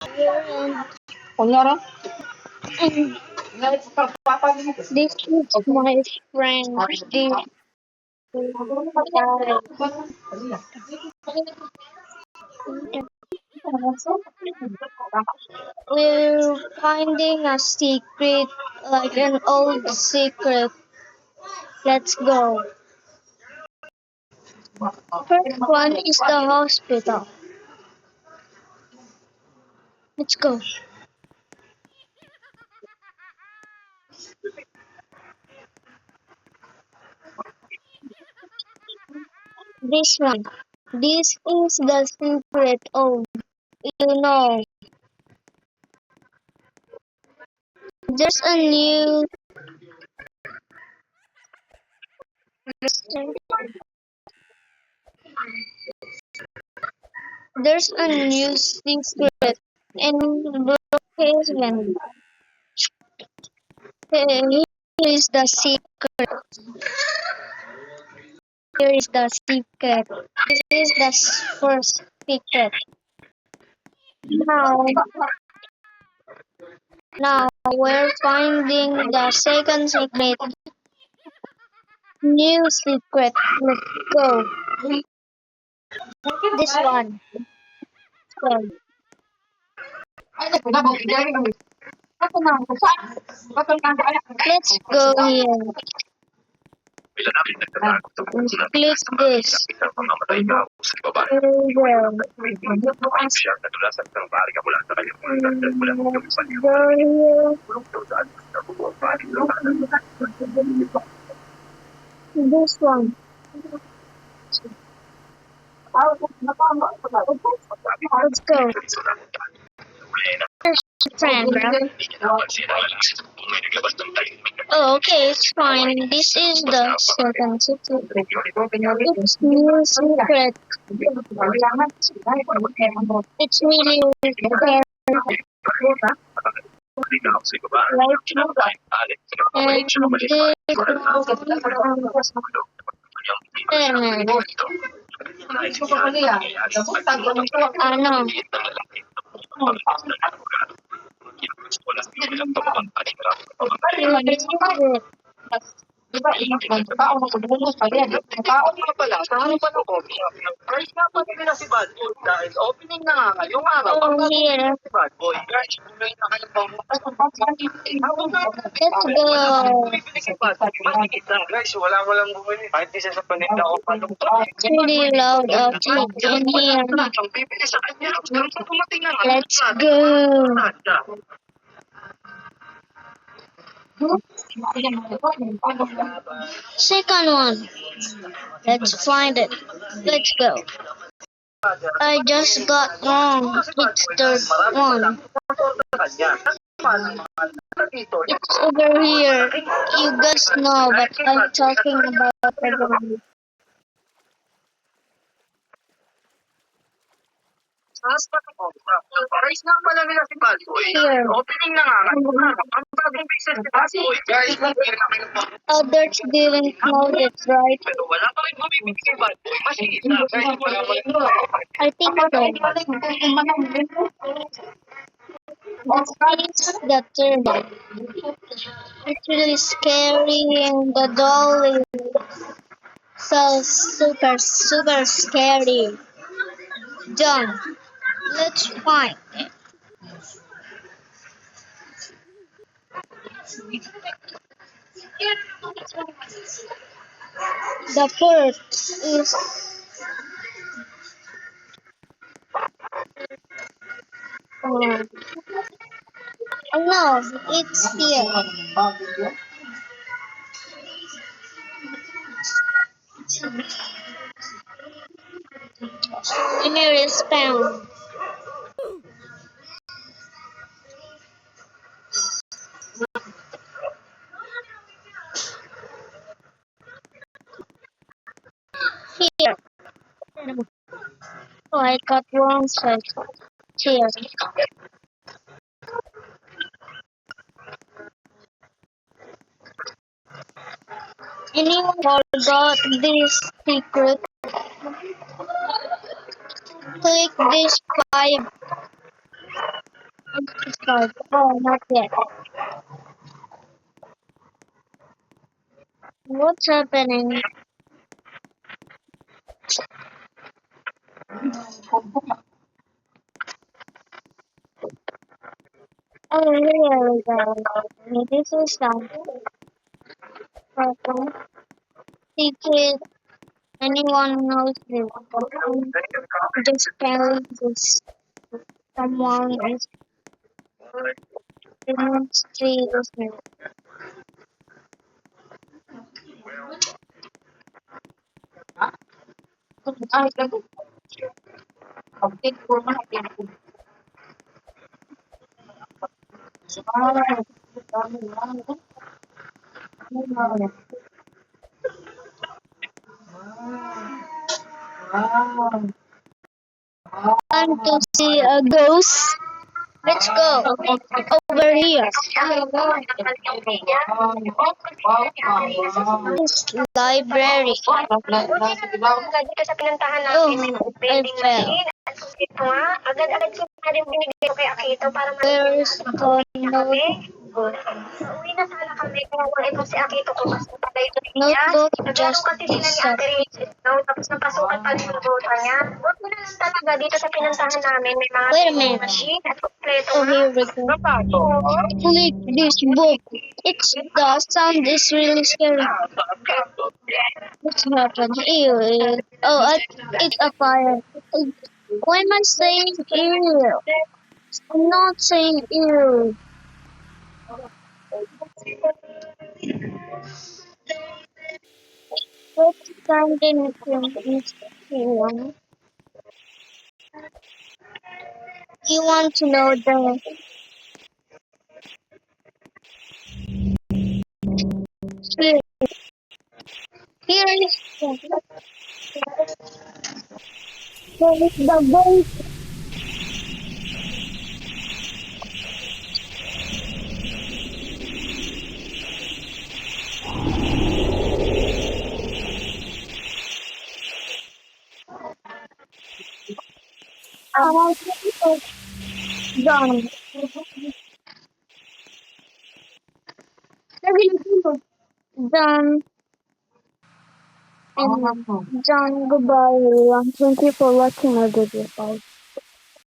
And Kunyara, this is my friend. This guy. We're finding a secret, like an old secret. Let's go. First one is the hospital. Let's go. This one. This is the secret. Oh, you know, there's a new. There's a new secret in Brookhaven. Here is the secret. Here is the secret. This is the first secret. Now, now we're finding the second secret. New secret. Let's go. This one. So, let's go here. Click this. This one. Let's go. Friend. Oh, okay, it's fine. This is the second secret. It's new secret. It's really scary. And ano, di ba, tao mo kung pa rin. Tao nga pala, sa ano pa ng coffee shop? Guys, nga pa nila si Bad Boy dahil opening na nga ngayong araw. oh, here. Si Bad Boy, guys, tuloy na kayo bang Let's go. bumibili si Bad Boy? Masigit na, guys, walang bumili. Kahit isa sa paninda o palong It's really loud outside in here. ang bibili sa kanya. Pero pag dumating na nga, Let's go. Second one. Let's find it. Let's go. I just got wrong. It's third one. It's over here. You guys know, but I'm talking about the one. Guys, nga pala nila si Bad Boy. Here. Opening na nga ngayong araw. Ang bagong business ni Bad Boy. Guys, Others didn't know it, right? wala pa rin bumibili si Bad Boy. Masigit na, guys, wala. I think so. It's the third one. It's really scary and the doll is so super scary. John, let's find it. The first is no, it's here. The nearest pound. Here. Oh, I got wrong side. Here. Anyone forgot this secret? Click this 5 Start. Oh, not yet. What's happening? Oh, here we go. This is something. Secret. Anyone knows this? Just tell this. Someone is demonstrating. Ay, ganun. Update ko na. Want to see a ghost? Let's go over here. This library. Dito sa pinuntahan Oh, namin, may I vending fell. machine. At ito nga, agad-agad ko na rin binigay ko kay Akito para Where is the kami. notebook? Uwi na sana kami kung wala ito si Akito ko kasi patay ko niya. Notebook Naglaro just kasi sila ni Ate Rachel, no? Tapos napasukan pa rin yung bota niya. Huwag mo na lang talaga dito sa pinuntahan namin, may mga Wait a vending minute. machine at kompleto Oh, nga. here we go. Click this book. It's the sound is really scary. What's happened? Ew, ew. Oh, it's a fire. Why am I saying ew? I'm not saying ew. Let's find anything. You want to know the here? Here is the voice. John. John and John, goodbye everyone. Thank you for watching our video. Bye.